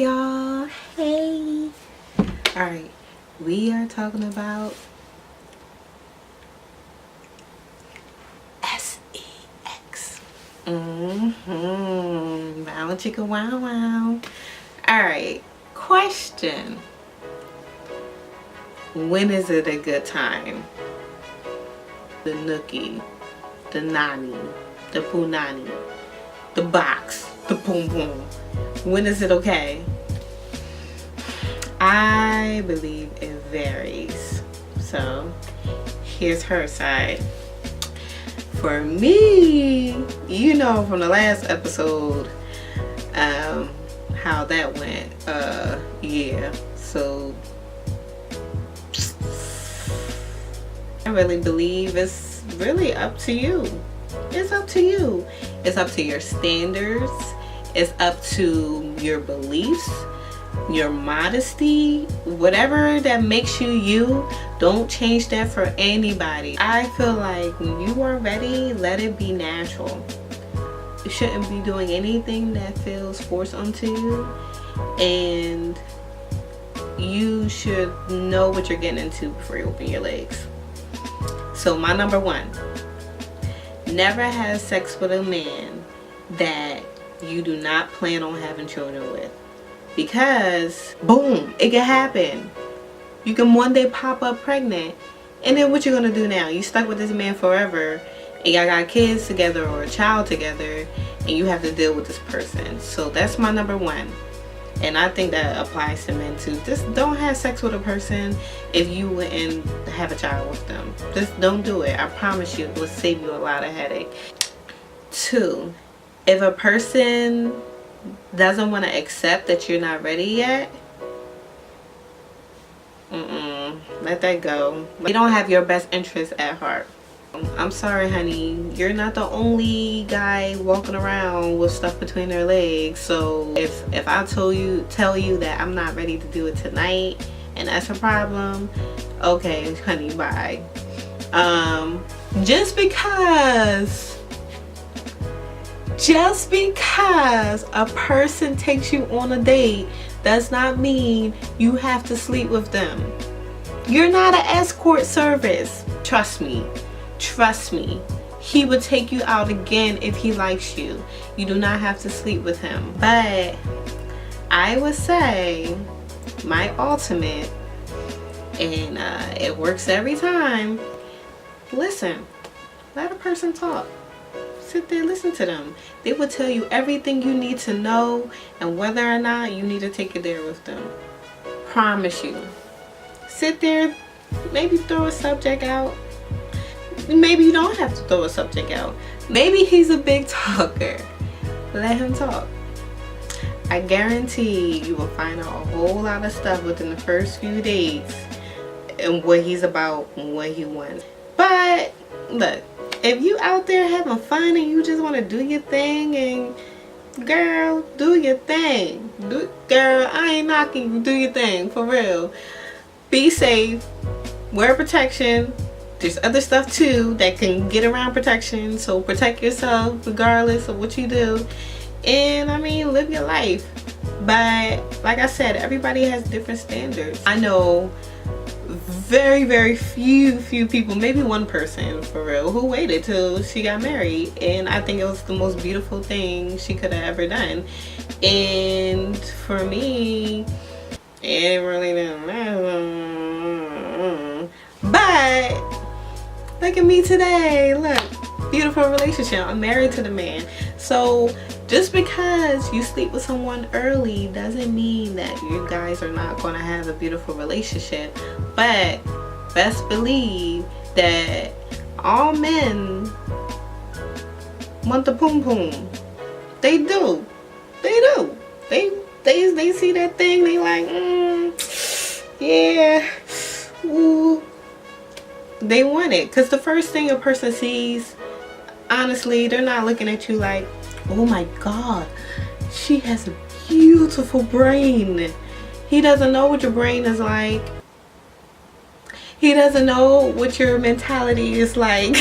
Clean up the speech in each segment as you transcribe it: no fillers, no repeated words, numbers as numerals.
y'all? Hey. Alright, we are talking about sex. Wow, chicka wow wow. Alright, question. When is it a good time? The nookie, the nani, the punani, the box, the boom boom. When is it okay? I believe it varies. So here's her side. For me, you know from the last episode how that went. Yeah, so I really believe it's really up to you. It's up to you. It's up to your standards. It's up to your beliefs, your modesty, whatever that makes you you. Don't change that for anybody. I feel like when you are ready, let it be natural. You shouldn't be doing anything that feels forced onto you, and you should know what you're getting into before you open your legs. So my number one, never have sex with a man that you do not plan on having children with, because boom, it can happen. You can one day pop up pregnant, and then what you gonna do now? You stuck with this man forever, and y'all got kids together or a child together, and you have to deal with this person. So that's my number one, and I think that applies to men too. Just don't have sex with a person if you wouldn't have a child with them. Just don't do it. I promise you, it will save you a lot of headache. 2, if a person doesn't want to accept that you're not ready yet, let that go. They don't have your best interests at heart. I'm sorry, honey, you're not the only guy walking around with stuff between their legs. So if I tell you that I'm not ready to do it tonight and that's a problem, okay, honey, bye. Just because a person takes you on a date does not mean you have to sleep with them. You're not an escort service. Trust me, he would take you out again if he likes you. You do not have to sleep with him. But I would say my ultimate, and it works every time, listen, let a person talk. Sit there, listen to them. They will tell you everything you need to know, and whether or not you need to take it there with them. Promise you. Sit there, maybe throw a subject out. Maybe you don't have to throw a subject out. Maybe he's a big talker. Let him talk. I guarantee you will find out a whole lot of stuff within the first few days and what he's about and what he wants. But look, if you out there having fun and you just want to do your thing, and girl, do your thing. Girl, I ain't knocking you. Do your thing, for real. Be safe. Wear protection. There's other stuff too that can get around protection. So protect yourself regardless of what you do. And I mean, live your life. But like I said, everybody has different standards. I know very few people, maybe one person for real, who waited till she got married, and I think it was the most beautiful thing she could have ever done. And for me, it really didn't matter. But look at me today. Look, beautiful relationship. I'm married to the man. So just because you sleep with someone early doesn't mean that you guys are not going to have a beautiful relationship. But best believe that all men want the poom poom. They do. They do. They see that thing, they like, yeah, ooh. They want it. Because the first thing a person sees, honestly, they're not looking at you like, oh my God, she has a beautiful brain. He doesn't know what your brain is like. He doesn't know what your mentality is like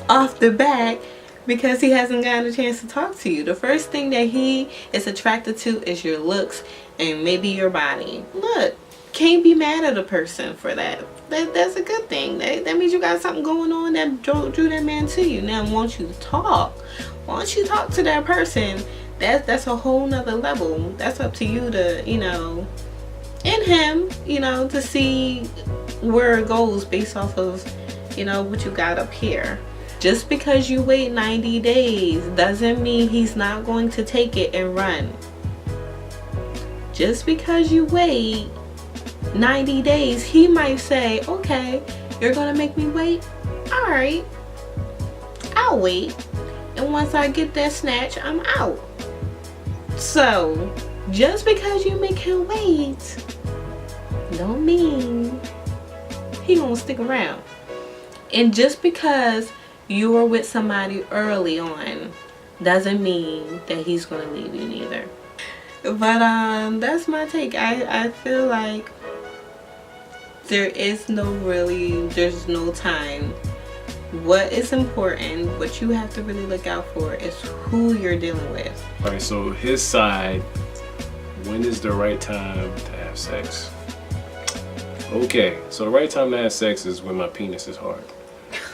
off the bat. Because he hasn't gotten a chance to talk to you. The first thing that he is attracted to is your looks and maybe your body. Look, can't be mad at a person for that. That's a good thing. That means you got something going on that drew that man to you. Now, once you talk to that person, that's a whole nother level. That's up to you to, and him, to see where it goes based off of, what you got up here. Just because you wait 90 days doesn't mean he's not going to take it and run. Just because you wait 90 days, he might say, okay, you're gonna make me wait? Alright, I'll wait. And once I get that snatch, I'm out. So, just because you make him wait, don't mean he gonna stick around. And just because you were with somebody early on doesn't mean that he's gonna leave you neither. But that's my take. I feel like there's no time. What is important, what you have to really look out for is who you're dealing with. Alright, so his side, when is the right time to have sex? Okay, so the right time to have sex is when my penis is hard.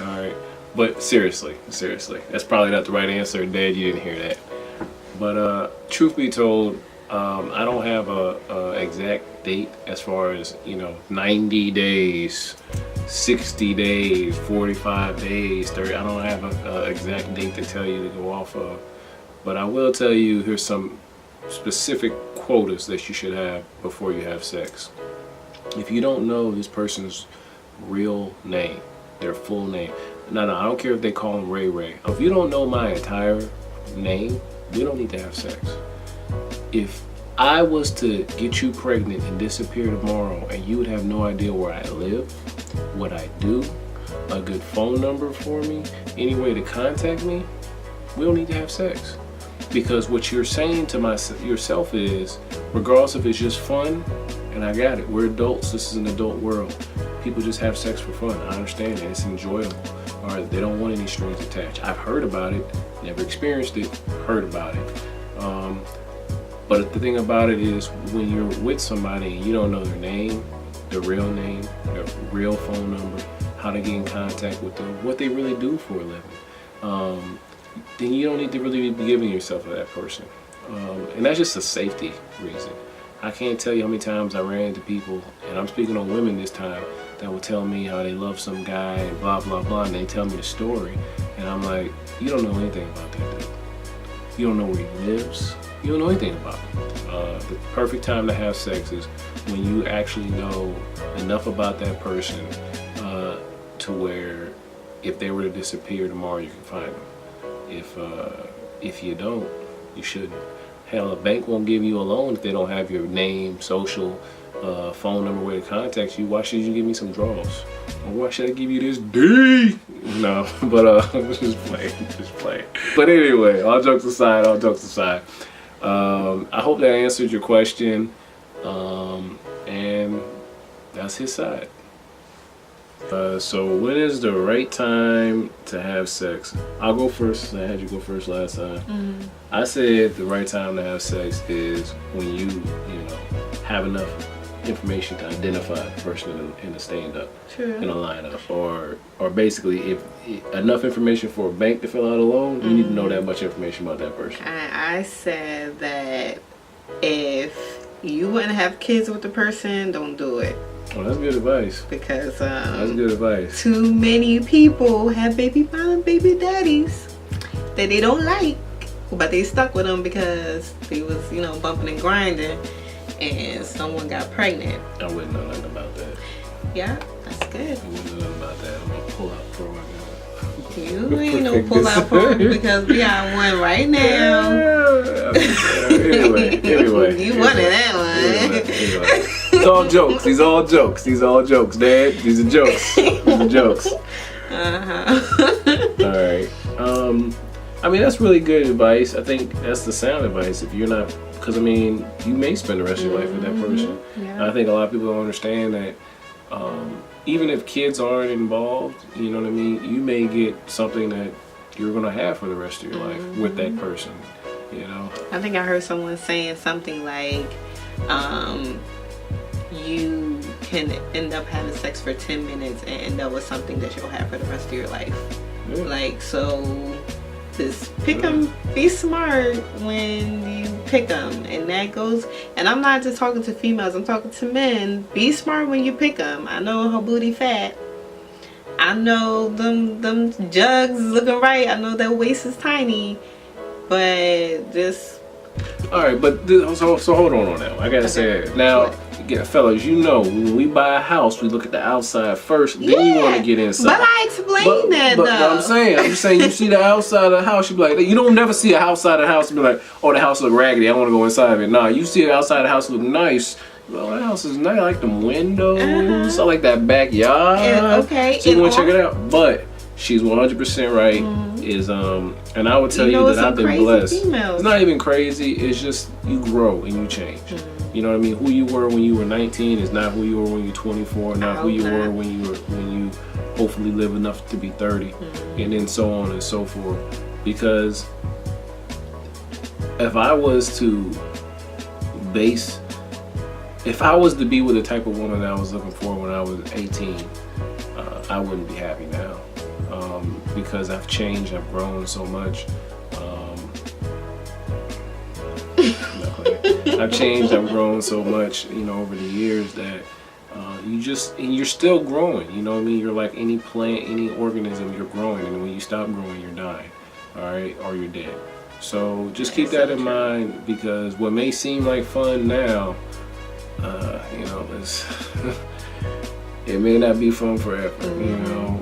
Alright, but seriously, that's probably not the right answer. Dad, you didn't hear that. But truth be told, I don't have a exact date as far as 90 days, 60 days, 45 days, 30. I don't have an exact date to tell you to go off of, but I will tell you here's some specific quotas that you should have before you have sex. If you don't know this person's real name, their full name, no, I don't care if they call him Ray Ray. If you don't know my entire name, we don't need to have sex. If I was to get you pregnant and disappear tomorrow and you would have no idea where I live, what I do, a good phone number for me, any way to contact me, we don't need to have sex. Because what you're saying to yourself is, regardless if it's just fun, and I got it, we're adults, this is an adult world. People just have sex for fun. I understand that, it's enjoyable. Or they don't want any strings attached. I've heard about it, never experienced it, heard about it. But the thing about it is, when you're with somebody and you don't know their name, their real phone number, how to get in contact with them, what they really do for a living, then you don't need to really be giving yourself to that person. And that's just a safety reason. I can't tell you how many times I ran into people, and I'm speaking on women this time, that will tell me how they love some guy and blah, blah, blah, and they tell me the story. And I'm like, you don't know anything about that dude. You don't know where he lives. You don't know anything about him. The perfect time to have sex is when you actually know enough about that person to where if they were to disappear tomorrow, you can find them. If you don't, you shouldn't. Hell, a bank won't give you a loan if they don't have your name, social, phone number, way to contact you. Why should you give me some draws? Or why should I give you this D? No, but just playing. But anyway, all jokes aside. I hope that answered your question, and that's his side. So when is the right time to have sex? I'll go first. I had you go first last time. Mm-hmm. I said the right time to have sex is when you have enough information to identify the person in a stand-up, in a lineup, or basically if enough information for a bank to fill out a loan, you need to know that much information about that person. I said that if you want to have kids with the person, don't do it. Oh, that's good advice. Because that's good advice. Too many people have baby mama and baby daddies that they don't like, but they stuck with them because they was bumping and grinding, and someone got pregnant. I wouldn't know nothing about that. Yeah, that's good. I wouldn't know nothing about that. I'm gonna pull out pro. You ain't no pull out pro because we got one right now. Anyway. You wanted that one. Anyway. It's all jokes. These all jokes, Dad. These are jokes. All right. I mean, that's really good advice. I think that's the sound advice. If you're not, because I mean, you may spend the rest of your life with that person. Yeah. I think a lot of people don't understand that. Even if kids aren't involved, you know what I mean, you may get something that you're gonna have for the rest of your life with that person. You know. I think I heard someone saying something like, you can end up having sex for 10 minutes and end up with something that you'll have for the rest of your life. Yeah. Like, so just pick them, be smart when you pick them. And that goes, and I'm not just talking to females, I'm talking to men. Be smart when you pick them. I know her booty fat. I know them jugs looking right. I know that waist is tiny. But just... Alright, but so hold on that. I gotta say it. Now, yeah, fellas, you know, when we buy a house, we look at the outside first, then you want to get inside. But I explained that, though. But I'm just saying, you see the outside of the house, you be like, you don't never see a outside of the house and be like, oh, the house look raggedy, I want to go inside of it. Nah, you see the outside of the house look nice. Well, that house is nice. I like them windows. I like that backyard. Okay. So you want to check it out. But she's 100% right. And I would tell you that I've been blessed. Females. It's not even crazy. It's just you grow and you change. You know what I mean? Who you were when you were 19 is not who you were when you're 24. Not who you were when you hopefully live enough to be 30, and then so on and so forth. Because if I was to be with the type of woman that I was looking for when I was 18, I wouldn't be happy now. Because I've changed, I've grown so much. I've changed, I've grown so much, you know, over the years that you're still growing, you know what I mean? You're like any plant, any organism, you're growing, and when you stop growing, you're dying, all right, or you're dead. So just keep that in mind, because what may seem like fun now, you know, it may not be fun forever, you know.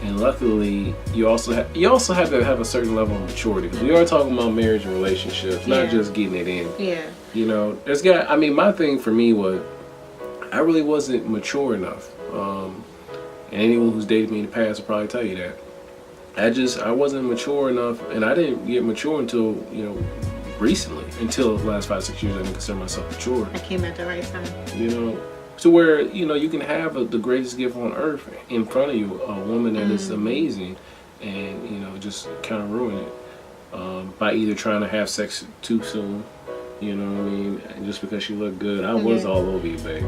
And luckily, you also have to have a certain level of maturity, because we are talking about marriage and relationships, not just getting it in. Yeah. You know, my thing for me was, I really wasn't mature enough. And anyone who's dated me in the past will probably tell you that. I wasn't mature enough, and I didn't get mature until, you know, recently. Until the last 5-6 years, I didn't consider myself mature. I came at the right time. You know, to where, you know, you can have the greatest gift on earth in front of you, a woman that is amazing, and, you know, just kind of ruin it by either trying to have sex too soon, you know what I mean, and just because she looked good. I was all over you, babe.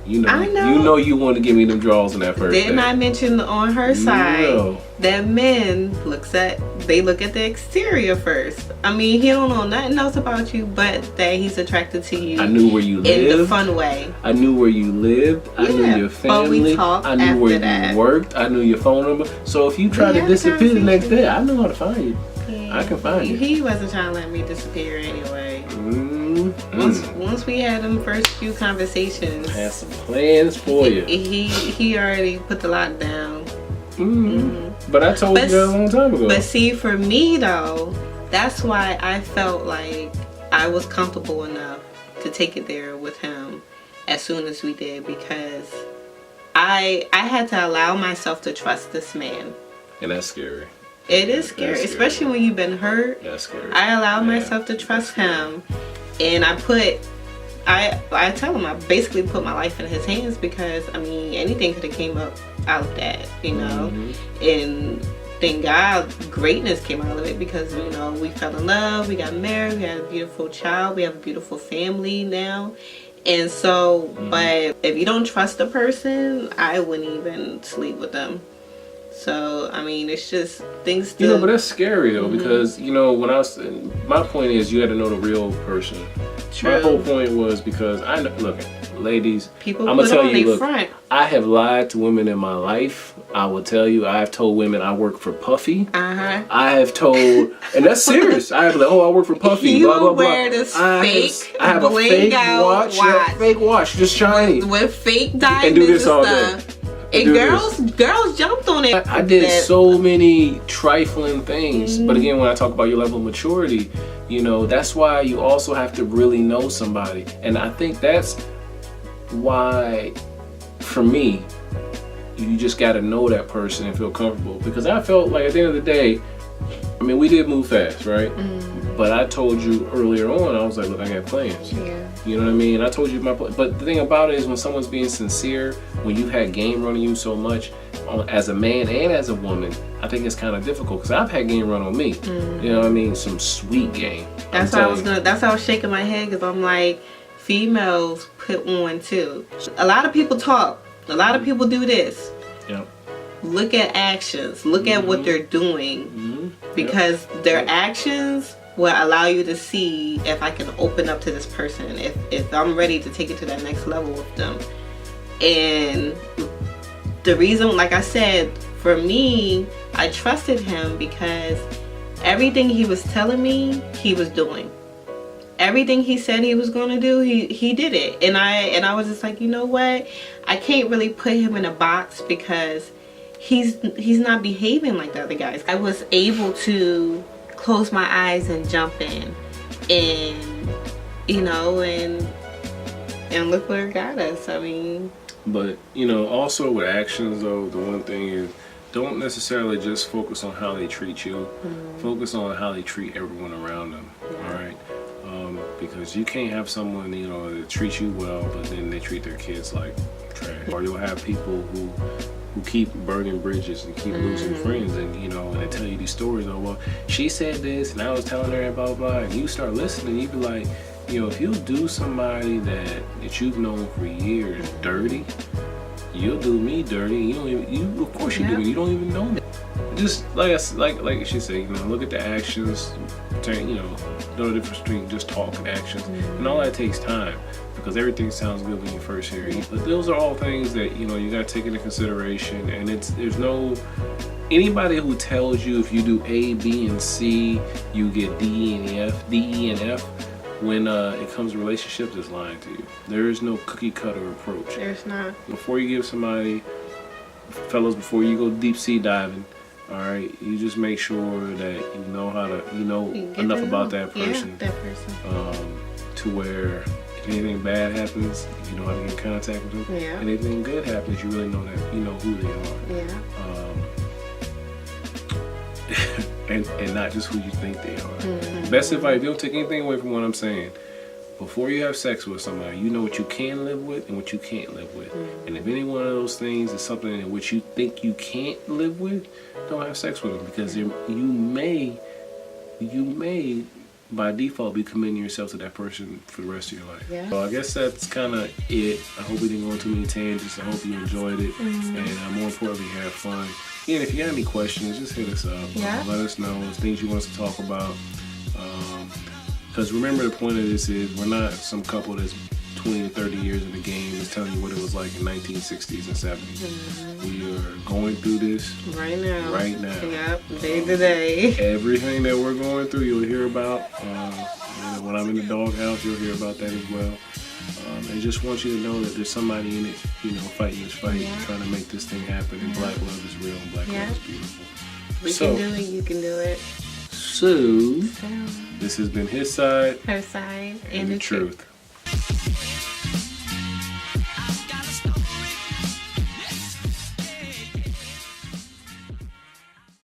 You know you wanted to give me them draws in that first Didn't day. I mention on her side that men look at the exterior first? I mean, he don't know nothing else about you but that he's attracted to you. I knew where you lived. In the fun way. I knew where you lived. I knew your family. But we talked I knew where that. you worked. I knew your phone number. So if you try to disappear the next day, I know how to find you. Yeah. I can find you. He wasn't trying to let me disappear anyway. Once we had them first few conversations, I had some plans for you. He already put the lock down. But I told you that a long time ago. But see, for me though, that's why I felt like I was comfortable enough to take it there with him as soon as we did, because I had to allow myself to trust this man. And that's scary. It is scary, especially when you've been hurt. That's scary. I allowed myself to trust him, and I tell him I basically put my life in his hands, because I mean anything could have came up out of that, you know. And thank God greatness came out of it, because you know we fell in love, we got married, we had a beautiful child, we have a beautiful family now. And so, but if you don't trust a person, I wouldn't even sleep with them. So, I mean, it's just things to... You know, but that's scary, though, because, you know, my point is you had to know the real person. True. My whole point was because, look, ladies, people I'm going to tell you, look, front. I have lied to women in my life. I will tell you, I have told women I work for Puffy. I have told, and that's serious. I have like, I work for Puffy, blah, blah, blah. Wear this fake, I have a fake watch. Yeah, fake watch, just shiny. With fake diamonds and do this all stuff. day. And girls jumped on it. I did so many trifling things. But again, when I talk about your level of maturity, you know, that's why you also have to really know somebody. And I think that's why, for me, you just got to know that person and feel comfortable. Because I felt like at the end of the day, I mean, we did move fast, right? But I told you earlier on, I was like, look, I got plans. Yeah. You know what I mean? I told you my plan. But the thing about it is, when someone's being sincere, when you've had game running you so much, as a man and as a woman, I think it's kind of difficult because I've had game run on me. You know what I mean? Some sweet game. That's why I was shaking my head, because I'm like, females put on too. A lot of people talk. A lot of people do this. Yep. Look at actions. Look at what they're doing, because their actions will allow you to see if I can open up to this person, if I'm ready to take it to that next level with them. And the reason, like I said, for me, I trusted him because everything he was telling me, he was doing. Everything he said he was going to do, he did it. And I was just like, you know what? I can't really put him in a box because he's not behaving like the other guys. I was able to close my eyes and jump in, and you know, and look where it got us. I mean, but you know, also with actions though, the one thing is, don't necessarily just focus on how they treat you. Focus on how they treat everyone around them. All right. Because you can't have someone, you know, that treats you well, but then they treat their kids like trash. Or you'll have people who keep burning bridges and keep losing friends, and you know, and they tell you these stories. Oh, well, she said this, and I was telling her blah blah blah, and you start listening, you be like, you know, if you do somebody that you've known for years dirty, you'll do me dirty. You don't even, you of course you do. You don't even know me. Just like she said, you know, look at the actions. You know the difference between just talk and actions, and all that takes time, because everything sounds good when you first hear it. But those are all things that, you know, you got to take into consideration. And there's no anybody who tells you if you do A, B, and C, you get D, E, and F. When it comes to relationships, is lying to you. There is no cookie cutter approach. there's not. Before you give somebody, fellas, before you go deep sea diving, all right, you just make sure that you know enough about that person, to where if anything bad happens, you know how to get in contact with them. Yeah. And if anything good happens, you really know that you know who they are. And not just who you think they are. Best advice, don't take anything away from what I'm saying. Before you have sex with somebody, you know what you can live with and what you can't live with. And if any one of those things is something in which you think you can't live with, don't have sex with them, because you may by default be committing yourself to that person for the rest of your life. Yeah. So I guess that's kind of it. I hope we didn't go on too many tangents. I hope you enjoyed it, and more importantly, have fun. And if you got any questions, just hit us up. Let us know things you want us to talk about. Because remember, the point of this is, we're not some couple that's 20 to 30 years in the game that's telling you what it was like in 1960s and 70s. We are going through this right now. Yep, day to day. Everything that we're going through, you'll hear about. When I'm in the doghouse, you'll hear about that as well. And just want you to know that there's somebody in it, you know, fighting this fight, trying to make this thing happen. And black love is real, and black love is beautiful. We can do it. You can do it. So this has been his side, her side, and the truth.